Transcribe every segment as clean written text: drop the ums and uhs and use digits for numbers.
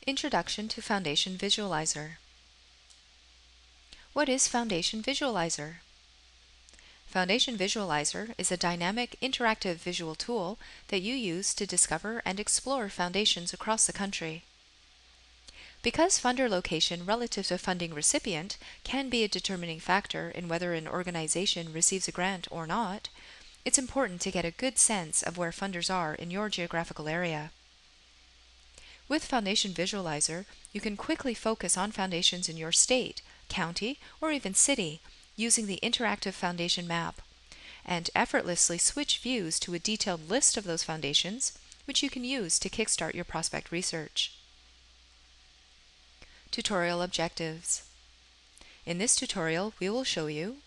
Introduction to Foundation Visualizer. What is Foundation Visualizer? Foundation Visualizer is a dynamic, interactive visual tool that you use to discover and explore foundations across the country. Because funder location relative to funding recipient can be a determining factor in whether an organization receives a grant or not, it's important to get a good sense of where funders are in your geographical area. With Foundation Visualizer, you can quickly focus on foundations in your state, county, or even city using the interactive foundation map, and effortlessly switch views to a detailed list of those foundations, which you can use to kickstart your prospect research. Tutorial Objectives. In this tutorial, we will show you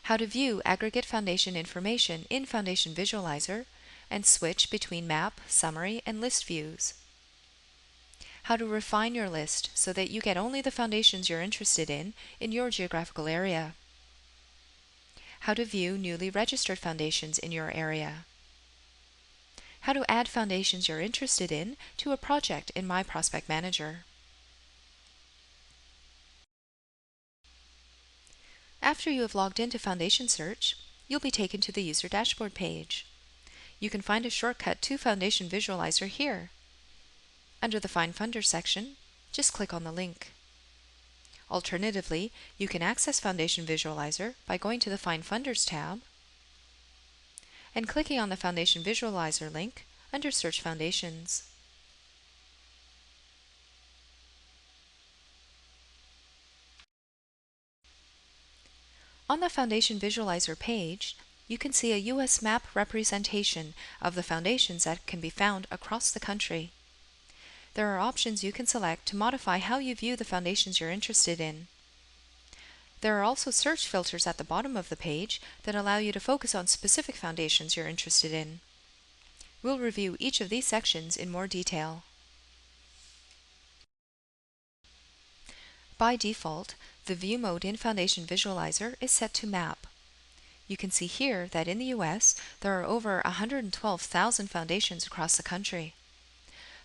how to view aggregate foundation information in Foundation Visualizer and switch between map, summary, and list views. How to refine your list so that you get only the foundations you're interested in your geographical area. How to view newly registered foundations in your area. How to add foundations you're interested in to a project in My Prospect Manager. After you have logged into Foundation Search, you'll be taken to the User Dashboard page. You can find a shortcut to Foundation Visualizer here. Under the Find Funders section, just click on the link. Alternatively, you can access Foundation Visualizer by going to the Find Funders tab and clicking on the Foundation Visualizer link under Search Foundations. On the Foundation Visualizer page, you can see a U.S. map representation of the foundations that can be found across the country. There are options you can select to modify how you view the foundations you're interested in. There are also search filters at the bottom of the page that allow you to focus on specific foundations you're interested in. We'll review each of these sections in more detail. By default, the view mode in Foundation Visualizer is set to Map. You can see here that in the U.S., there are over 112,000 foundations across the country.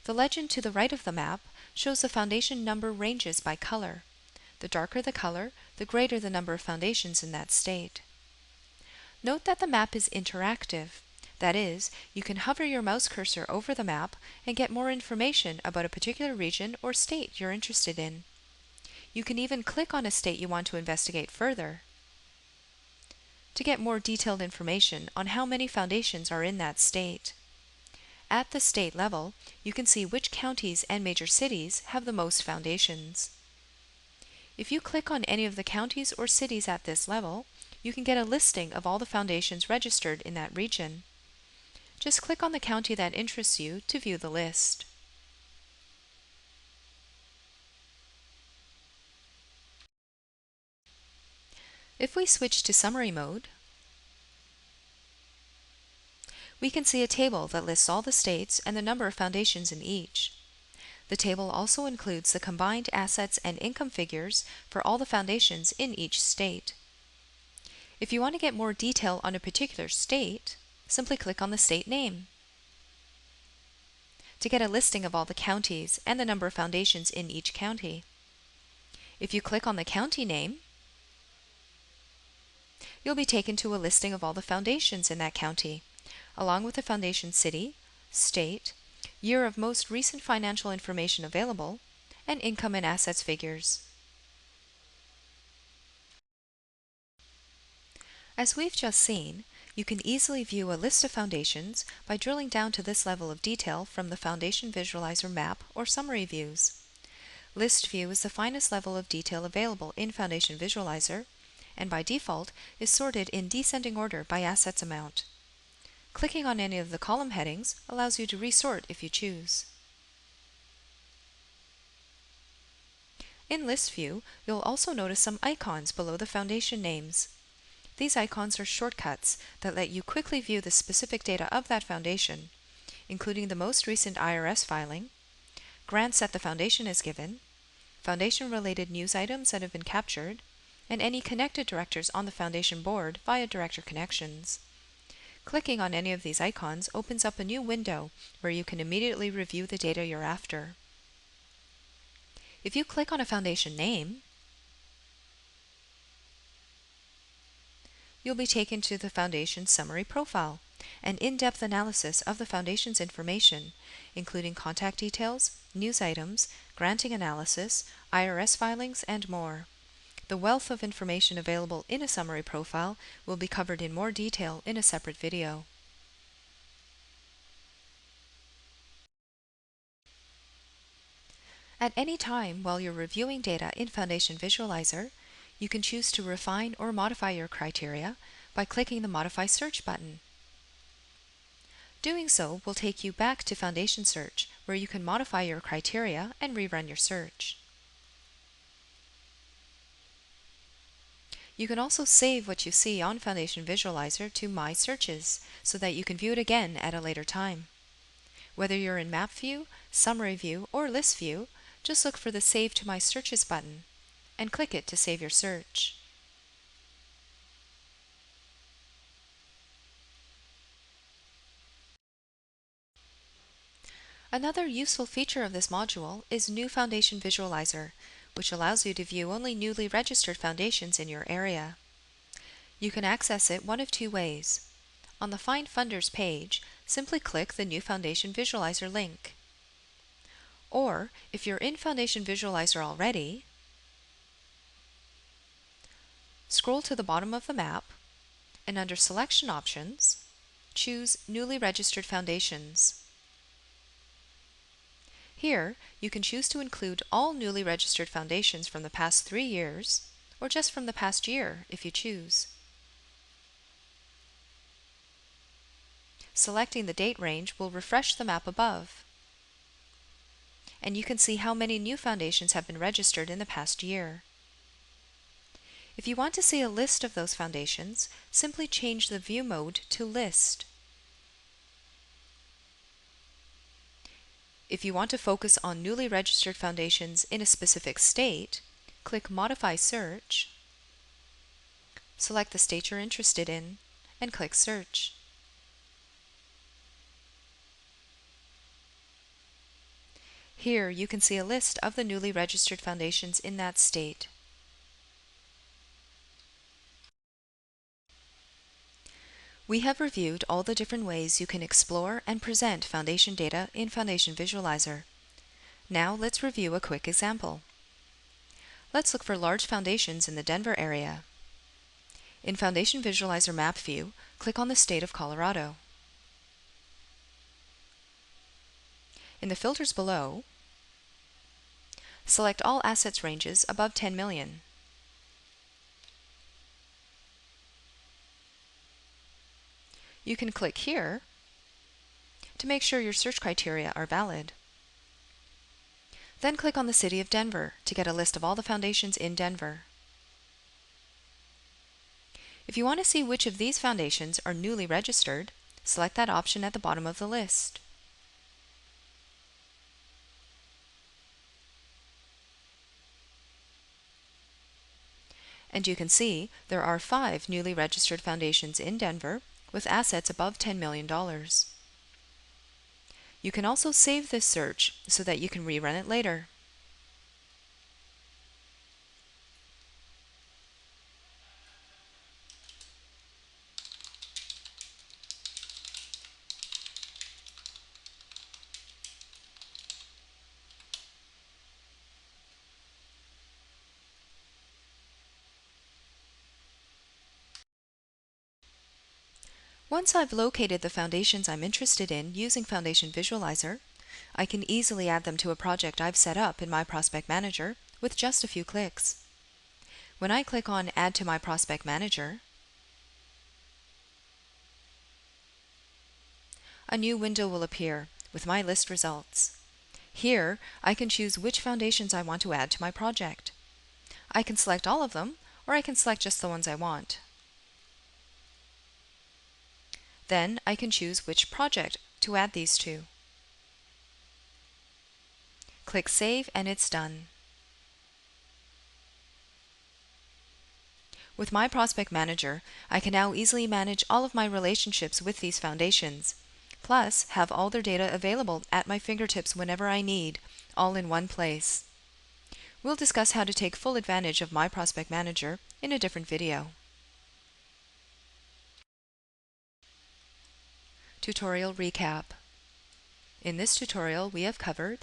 The legend to the right of the map shows the foundation number ranges by color. The darker the color, the greater the number of foundations in that state. Note that the map is interactive. That is, you can hover your mouse cursor over the map and get more information about a particular region or state you're interested in. You can even click on a state you want to investigate further. To get more detailed information on how many foundations are in that state. At the state level, you can see which counties and major cities have the most foundations. If you click on any of the counties or cities at this level, you can get a listing of all the foundations registered in that region. Just click on the county that interests you to view the list. If we switch to summary mode, we can see a table that lists all the states and the number of foundations in each. The table also includes the combined assets and income figures for all the foundations in each state. If you want to get more detail on a particular state, simply click on the state name. To get a listing of all the counties and the number of foundations in each county. If you click on the county name, you'll be taken to a listing of all the foundations in that county, along with the foundation city, state, year of most recent financial information available, and income and assets figures. As we've just seen, you can easily view a list of foundations by drilling down to this level of detail from the Foundation Visualizer map or summary views. List view is the finest level of detail available in Foundation Visualizer, and by default is sorted in descending order by assets amount. Clicking on any of the column headings allows you to resort if you choose. In List View, you'll also notice some icons below the foundation names. These icons are shortcuts that let you quickly view the specific data of that foundation, including the most recent IRS filing, grants that the foundation has given, foundation-related news items that have been captured, and any connected directors on the foundation board via director connections. Clicking on any of these icons opens up a new window where you can immediately review the data you're after. If you click on a foundation name, you'll be taken to the foundation summary profile, an in-depth analysis of the foundation's information, including contact details, news items, granting analysis, IRS filings, and more. The wealth of information available in a summary profile will be covered in more detail in a separate video. At any time while you're reviewing data in Foundation Visualizer, you can choose to refine or modify your criteria by clicking the Modify Search button. Doing so will take you back to Foundation Search, where you can modify your criteria and rerun your search. You can also save what you see on Foundation Visualizer to My Searches so that you can view it again at a later time. Whether you're in Map View, Summary View, or List View, just look for the Save to My Searches button and click it to save your search. Another useful feature of this module is New Foundation Visualizer, which allows you to view only newly registered foundations in your area. You can access it one of two ways. On the Find Funders page, simply click the New Foundation Visualizer link. Or, if you're in Foundation Visualizer already, scroll to the bottom of the map and under Selection Options, choose Newly Registered Foundations. Here, you can choose to include all newly registered foundations from the past 3 years, or just from the past year if you choose. Selecting the date range will refresh the map above, and you can see how many new foundations have been registered in the past year. If you want to see a list of those foundations, simply change the view mode to List. If you want to focus on newly registered foundations in a specific state, click Modify Search, select the state you're interested in, and click Search. Here you can see a list of the newly registered foundations in that state. We have reviewed all the different ways you can explore and present foundation data in Foundation Visualizer. Now let's review a quick example. Let's look for large foundations in the Denver area. In Foundation Visualizer Map View, click on the state of Colorado. In the filters below, select all assets ranges above 10 million. You can click here to make sure your search criteria are valid. Then click on the city of Denver to get a list of all the foundations in Denver. If you want to see which of these foundations are newly registered, select that option at the bottom of the list. And you can see there are 5 newly registered foundations in Denver with assets above $10 million. You can also save this search so that you can rerun it later. Once I've located the foundations I'm interested in using Foundation Visualizer, I can easily add them to a project I've set up in my Prospect Manager with just a few clicks. When I click on Add to my Prospect Manager, a new window will appear with my list results. Here, I can choose which foundations I want to add to my project. I can select all of them, or I can select just the ones I want. Then I can choose which project to add these to. Click Save and it's done. With my Prospect Manager, I can now easily manage all of my relationships with these foundations, plus have all their data available at my fingertips whenever I need, all in one place. We'll discuss how to take full advantage of My Prospect Manager in a different video. Tutorial Recap. In this tutorial, we have covered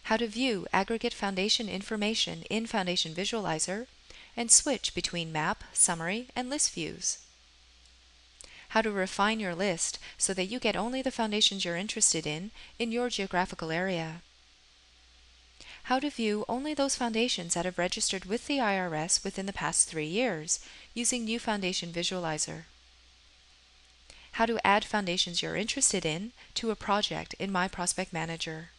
how to view aggregate foundation information in Foundation Visualizer and switch between map, summary, and list views. How to refine your list so that you get only the foundations you're interested in your geographical area. How to view only those foundations that have registered with the IRS within the past 3 years using New Foundation Visualizer. How to add foundations you're interested in to a project in My Prospect Manager.